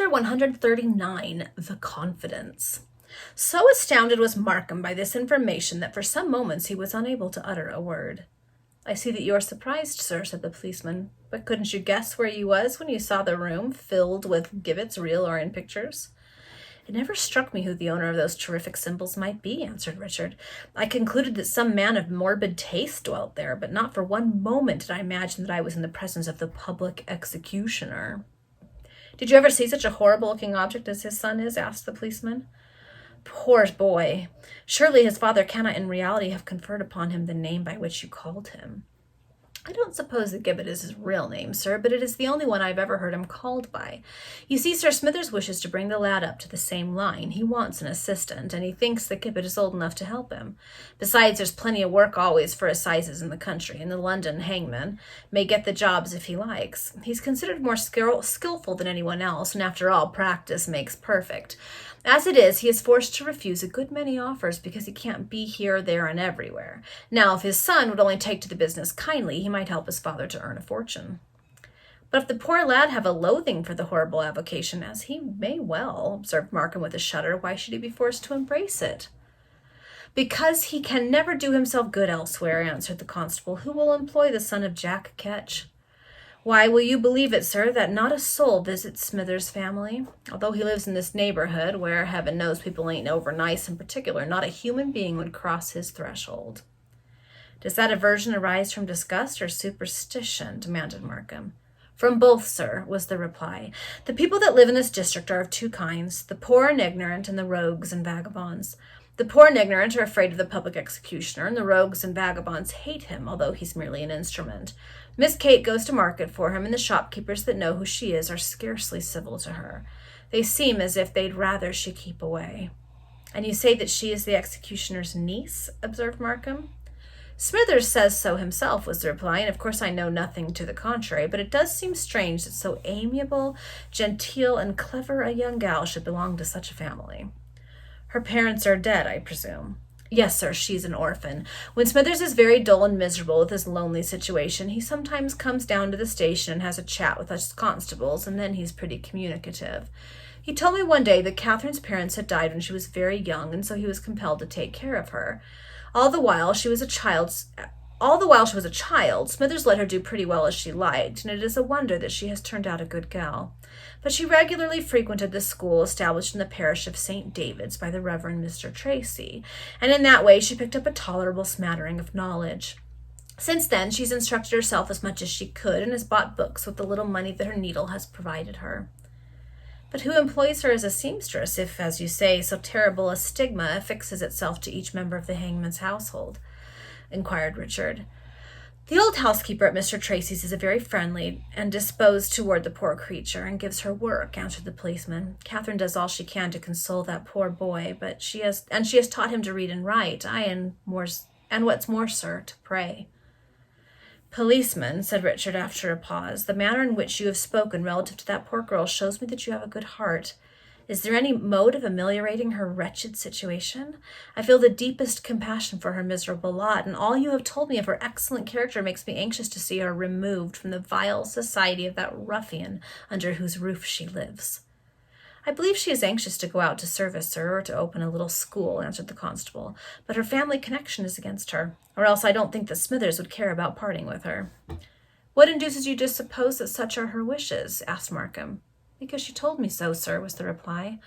Chapter 139, The Confidence. So astounded was Markham by this information that for some moments he was unable to utter a word. "I see that you are surprised, sir," said the policeman. "But couldn't you guess where you was when you saw the room filled with gibbets, real or in pictures?" "It never struck me who the owner of those terrific symbols might be," answered Richard. "I concluded that some man of morbid taste dwelt there, but not for one moment did I imagine that I was in the presence of the public executioner." "Did you ever see such a horrible-looking object as his son is?" asked the policeman. "Poor boy! Surely his father cannot in reality have conferred upon him the name by which you called him." "I don't suppose the gibbet is his real name, sir, but it is the only one I've ever heard him called by. You see, Sir Smithers wishes to bring the lad up to the same line. He wants an assistant, and he thinks the gibbet is old enough to help him. Besides, there's plenty of work always for assizes in the country, and the London hangman may get the jobs if he likes. He's considered more skillful than anyone else, and after all, practice makes perfect. As it is, he is forced to refuse a good many offers because he can't be here, there, and everywhere. Now, if his son would only take to the business kindly, he might help his father to earn a fortune." "But if the poor lad have a loathing for the horrible avocation, as he may well," observed Markham with a shudder, "why should he be forced to embrace it?" "Because he can never do himself good elsewhere," answered the constable. "Who will employ the son of Jack Ketch? Why, will you believe it, sir, that not a soul visits Smithers' family? Although he lives in this neighborhood, where heaven knows people ain't over nice in particular, not a human being would cross his threshold." "Does that aversion arise from disgust or superstition?" demanded Markham. "From both, sir," was the reply. "The people that live in this district are of two kinds, the poor and ignorant, and the rogues and vagabonds. The poor and ignorant are afraid of the public executioner, and the rogues and vagabonds hate him, although he's merely an instrument. Miss Kate goes to market for him, and the shopkeepers that know who she is are scarcely civil to her. They seem as if they'd rather she keep away." "And you say that she is the executioner's niece?" observed Markham. "Smithers says so himself," was the reply, "and of course I know nothing to the contrary, but it does seem strange that so amiable, genteel, and clever a young gal should belong to such a family." "Her parents are dead, I presume?" "Yes, sir, she's an orphan. When Smithers is very dull and miserable with his lonely situation, he sometimes comes down to the station and has a chat with us constables, and then he's pretty communicative. He told me one day that Catherine's parents had died when she was very young, and so he was compelled to take care of her. All the while she was a child, Smithers let her do pretty well as she liked, and it is a wonder that she has turned out a good gal. But she regularly frequented the school established in the parish of St. David's by the Reverend Mr. Tracy, and in that way she picked up a tolerable smattering of knowledge. Since then, she's instructed herself as much as she could, and has bought books with the little money that her needle has provided her." "But who employs her as a seamstress, if, as you say, so terrible a stigma affixes itself to each member of the hangman's household?" inquired Richard. "The old housekeeper at Mr. Tracy's is very friendly and disposed toward the poor creature, and gives her work," answered the policeman. "Catherine does all she can to console that poor boy, but she has taught him to read and write, and what's more, sir, to pray." "Policeman," said Richard after a pause, "the manner in which you have spoken relative to that poor girl shows me that you have a good heart. Is there any mode of ameliorating her wretched situation? I feel the deepest compassion for her miserable lot, and all you have told me of her excellent character makes me anxious to see her removed from the vile society of that ruffian under whose roof she lives." "I believe she is anxious to go out to service, sir, or to open a little school," answered the constable, "but her family connection is against her, or else I don't think that Smithers would care about parting with her." "What induces you to suppose that such are her wishes?" asked Markham. "Because she told me so, sir," was the reply.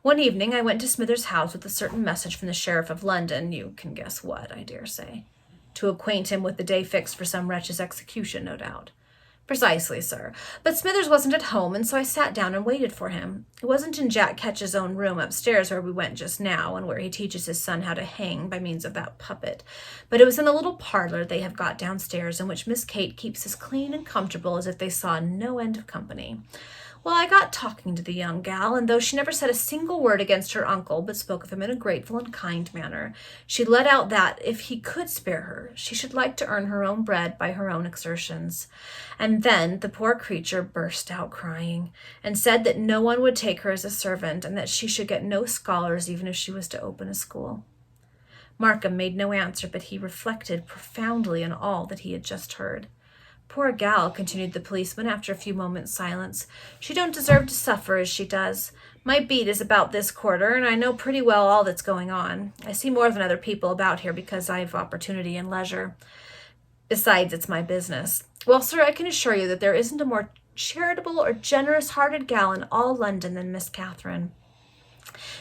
"One evening I went to Smithers' house with a certain message from the Sheriff of London, you can guess what, I dare say. To acquaint him with the day fixed for some wretch's execution, no doubt." "Precisely, sir. But Smithers wasn't at home, and so I sat down and waited for him. It wasn't in Jack Ketch's own room upstairs where we went just now, and where he teaches his son how to hang by means of that puppet, but it was in a little parlor they have got downstairs, in which Miss Kate keeps as clean and comfortable as if they saw no end of company. Well, I got talking to the young gal, and though she never said a single word against her uncle, but spoke of him in a grateful and kind manner, she let out that, if he could spare her, she should like to earn her own bread by her own exertions. And then the poor creature burst out crying, and said that no one would take her as a servant, and that she should get no scholars even if she was to open a school." Markham made no answer, but he reflected profoundly on all that he had just heard. Poor gal, continued the policeman after a few moments' silence. She don't deserve to suffer as she does. My beat is about this quarter, and I know pretty well all that's going on. I see more than other people about here because I've opportunity and leisure. Besides, it's my business. Well, sir, I can assure you that there isn't a more charitable or generous-hearted gal in all London than Miss Catherine.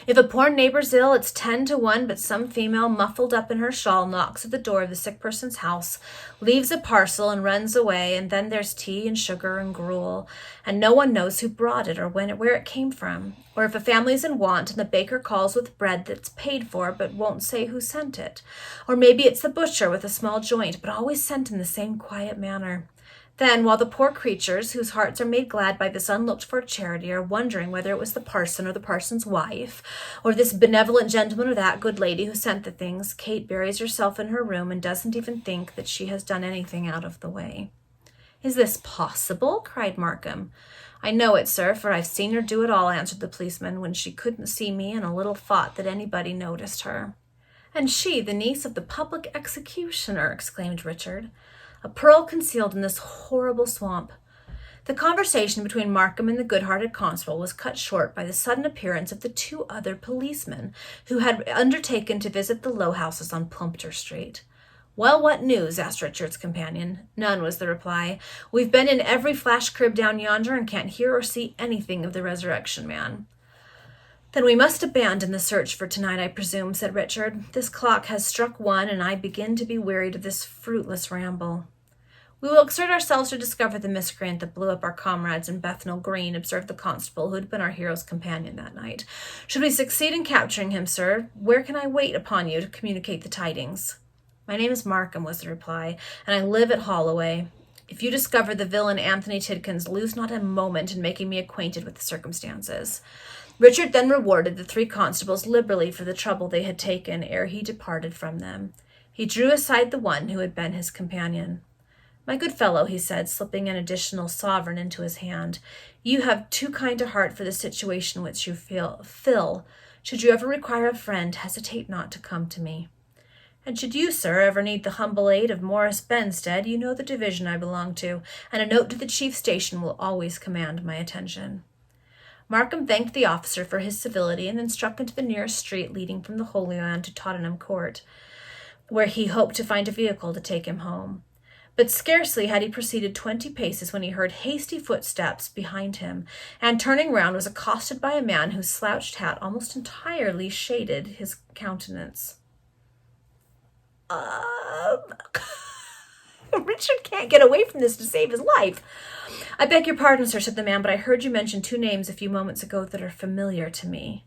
If a poor neighbor's ill, it's 10 to 1, but some female muffled up in her shawl knocks at the door of the sick person's house, leaves a parcel and runs away, and then there's tea and sugar and gruel, and no one knows who brought it or where it came from. Or if a family's in want and the baker calls with bread that's paid for but won't say who sent it. Or maybe it's the butcher with a small joint, but always sent in the same quiet manner. Then, while the poor creatures, whose hearts are made glad by this unlooked-for charity, are wondering whether it was the parson or the parson's wife, or this benevolent gentleman or that good lady who sent the things, Kate buries herself in her room and doesn't even think that she has done anything out of the way. "Is this possible?" cried Markham. "I know it, sir, for I've seen her do it all," answered the policeman, "when she couldn't see me and a little thought that anybody noticed her." "And she, the niece of the public executioner!" exclaimed Richard. "A pearl concealed in this horrible swamp." The conversation between Markham and the good-hearted constable was cut short by the sudden appearance of the two other policemen, who had undertaken to visit the low houses on Plumptre Street. "Well, what news?" asked Richard's companion. "None," was the reply. "We've been in every flash crib down yonder and can't hear or see anything of the Resurrection Man." "Then we must abandon the search for tonight, I presume," said Richard. "This clock has struck 1, and I begin to be wearied of this fruitless ramble." "We will exert ourselves to discover the miscreant that blew up our comrades in Bethnal Green," observed the constable who had been our hero's companion that night. "Should we succeed in capturing him, sir, where can I wait upon you to communicate the tidings?" "My name is Markham," was the reply, "and I live at Holloway. If you discover the villain Anthony Tidkins, lose not a moment in making me acquainted with the circumstances." Richard then rewarded the 3 constables liberally for the trouble they had taken ere he departed from them. He drew aside the one who had been his companion. "My good fellow," he said, slipping an additional sovereign into his hand, "you have too kind a heart for the situation which you fill. Should you ever require a friend, hesitate not to come to me. And should you, sir, ever need the humble aid of Morris Benstead, you know the division I belong to, and a note to the chief station will always command my attention." Markham thanked the officer for his civility and then struck into the nearest street leading from the Holy Land to Tottenham Court, where he hoped to find a vehicle to take him home. But scarcely had he proceeded 20 paces when he heard hasty footsteps behind him, and turning round was accosted by a man whose slouched hat almost entirely shaded his countenance. Richard can't get away from this to save his life. "I beg your pardon, sir," said the man, "but I heard you mention 2 names a few moments ago that are familiar to me."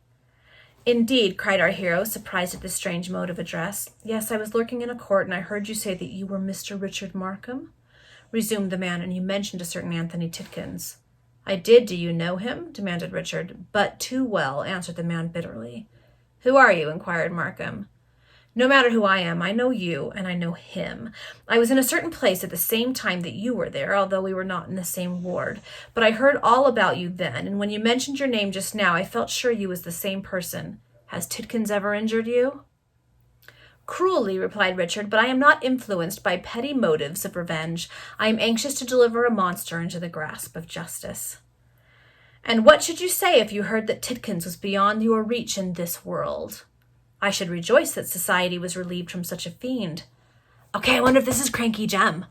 "Indeed," cried our hero, surprised at this strange mode of address. "Yes, I was lurking in a court, and I heard you say that you were Mr. Richard Markham," resumed the man, "and you mentioned a certain Anthony Tidkins." "I did. Do you know him?" demanded Richard. "But too well," answered the man bitterly. "Who are you?" inquired Markham. "No matter who I am, I know you, and I know him. I was in a certain place at the same time that you were there, although we were not in the same ward. But I heard all about you then, and when you mentioned your name just now, I felt sure you was the same person. Has Tidkins ever injured you?" "Cruelly," replied Richard, "but I am not influenced by petty motives of revenge. I am anxious to deliver a monster into the grasp of justice." "And what should you say if you heard that Tidkins was beyond your reach in this world?" "I should rejoice that society was relieved from such a fiend." "Okay, I wonder if this is Cranky Jem,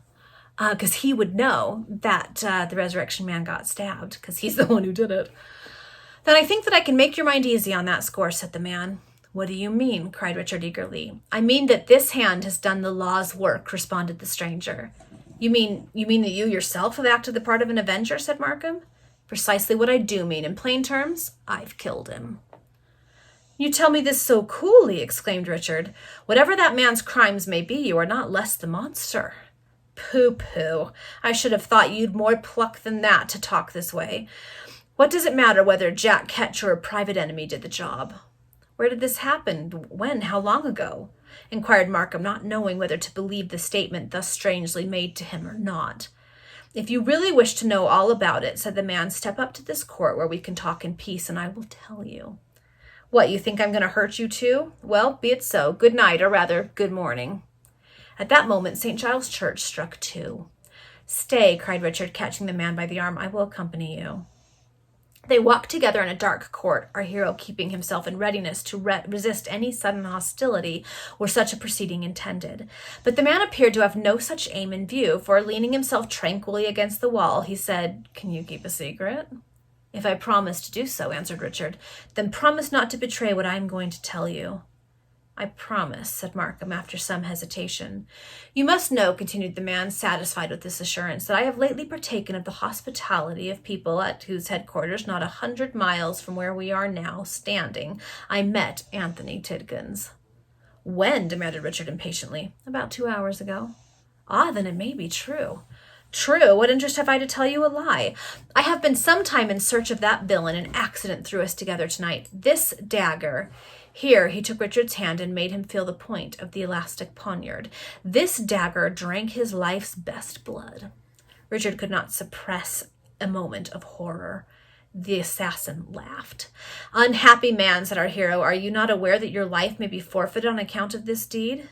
because he would know that the Resurrection Man got stabbed, because he's the one who did it." "Then I think that I can make your mind easy on that score," said the man. "What do you mean?" cried Richard eagerly. "I mean that this hand has done the law's work," responded the stranger. You mean that you yourself have acted the part of an avenger?" said Markham. "Precisely what I do mean. In plain terms, I've killed him." "You tell me this so coolly," exclaimed Richard. "Whatever that man's crimes may be, you are not less the monster." "Pooh! I should have thought you'd more pluck than that to talk this way. What does it matter whether Jack Ketch or a private enemy did the job?" "Where did this happen? When? How long ago?" inquired Markham, not knowing whether to believe the statement thus strangely made to him or not. "If you really wish to know all about it," said the man, "step up to this court where we can talk in peace, and I will tell you." "What, you think I'm going to hurt you too? Well, be it so. Good night, or rather, good morning." At that moment, St. Giles' Church struck 2. Stay, cried Richard, catching the man by the arm. I will accompany you. They walked together in a dark court, our hero keeping himself in readiness to resist any sudden hostility were such a proceeding intended. But the man appeared to have no such aim in view, for, leaning himself tranquilly against the wall, he said, Can you keep a secret? If I promise to do so, answered Richard, then promise not to betray what I am going to tell you. I promise, said Markham after some hesitation. You must know, continued the man, satisfied with this assurance, that I have lately partaken of the hospitality of people at whose headquarters, not 100 miles from where we are now standing, I met Anthony Tidkins. When? Demanded Richard impatiently. About 2 hours ago. Ah, then it may be true. True? What interest have I to tell you a lie? I have been some time in search of that villain. An accident threw us together tonight. This dagger... Here he took Richard's hand and made him feel the point of the elastic poniard. This dagger drank his life's best blood. Richard could not suppress a moment of horror. The assassin laughed. Unhappy man, said our hero, are you not aware that your life may be forfeited on account of this deed?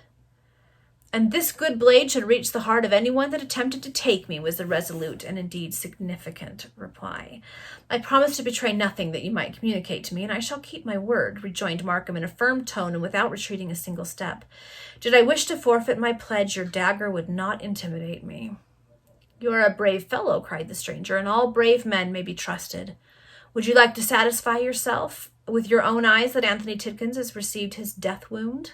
And this good blade should reach the heart of anyone that attempted to take me, was the resolute and indeed significant reply. I promise to betray nothing that you might communicate to me, and I shall keep my word, rejoined Markham in a firm tone and without retreating a single step. Did I wish to forfeit my pledge, your dagger would not intimidate me. You are a brave fellow, cried the stranger, and all brave men may be trusted. Would you like to satisfy yourself with your own eyes that Anthony Tidkins has received his death wound?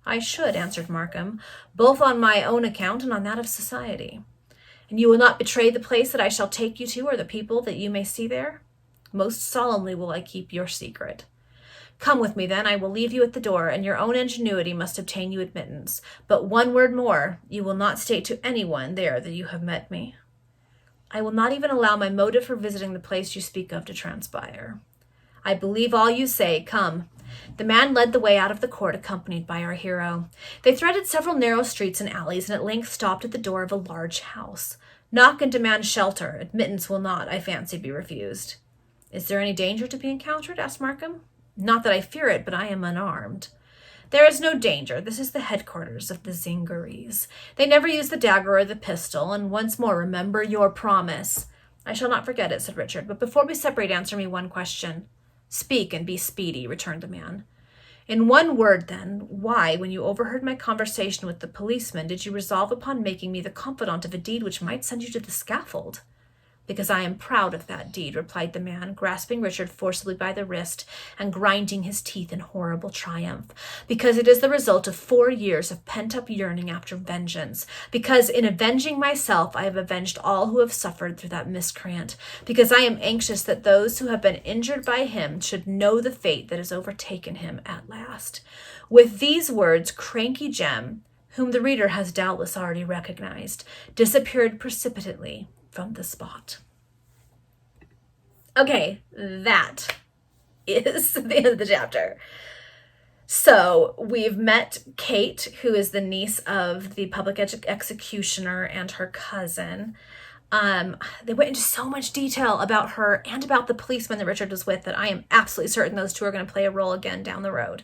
I should, answered Markham, both on my own account and on that of society. And you will not betray the place that I shall take you to or the people that you may see there? Most solemnly will I keep your secret. Come with me, then. I will leave you at the door, and your own ingenuity must obtain you admittance. But one word more. You will not state to anyone there that you have met me. I will not even allow my motive for visiting the place you speak of to transpire. I believe all you say. Come. The man led the way out of the court, accompanied by our hero. They threaded several narrow streets and alleys, and at length stopped at the door of a large house. Knock and demand shelter. Admittance will not, I fancy, be refused. Is there any danger to be encountered? Asked Markham. Not that I fear it, but I am unarmed. There is no danger. This is the headquarters of the Zingarees. They never use the dagger or the pistol, and once more remember your promise. I shall not forget it, said Richard, but before we separate, answer me one question. Speak and be speedy, returned the man. In one word, then, why, when you overheard my conversation with the policeman, did you resolve upon making me the confidant of a deed which might send you to the scaffold? Because I am proud of that deed, replied the man, grasping Richard forcibly by the wrist and grinding his teeth in horrible triumph. Because it is the result of 4 years of pent-up yearning after vengeance. Because in avenging myself, I have avenged all who have suffered through that miscreant. Because I am anxious that those who have been injured by him should know the fate that has overtaken him at last. With these words, Cranky Jem, whom the reader has doubtless already recognized, disappeared precipitately from the spot. Okay, that is the end of the chapter. So we've met Kate, who is the niece of the public executioner, and her cousin. They went into so much detail about her and about the policeman that Richard was with that I am absolutely certain those two are going to play a role again down the road.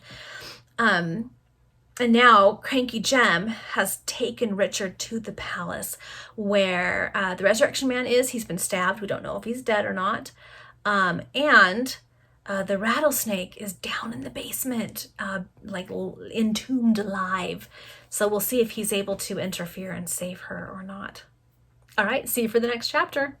And now Cranky Jem has taken Richard to the palace where the Resurrection Man is. He's been stabbed. We don't know if he's dead or not. And the rattlesnake is down in the basement, like entombed alive. So we'll see if he's able to interfere and save her or not. All right, see you for the next chapter.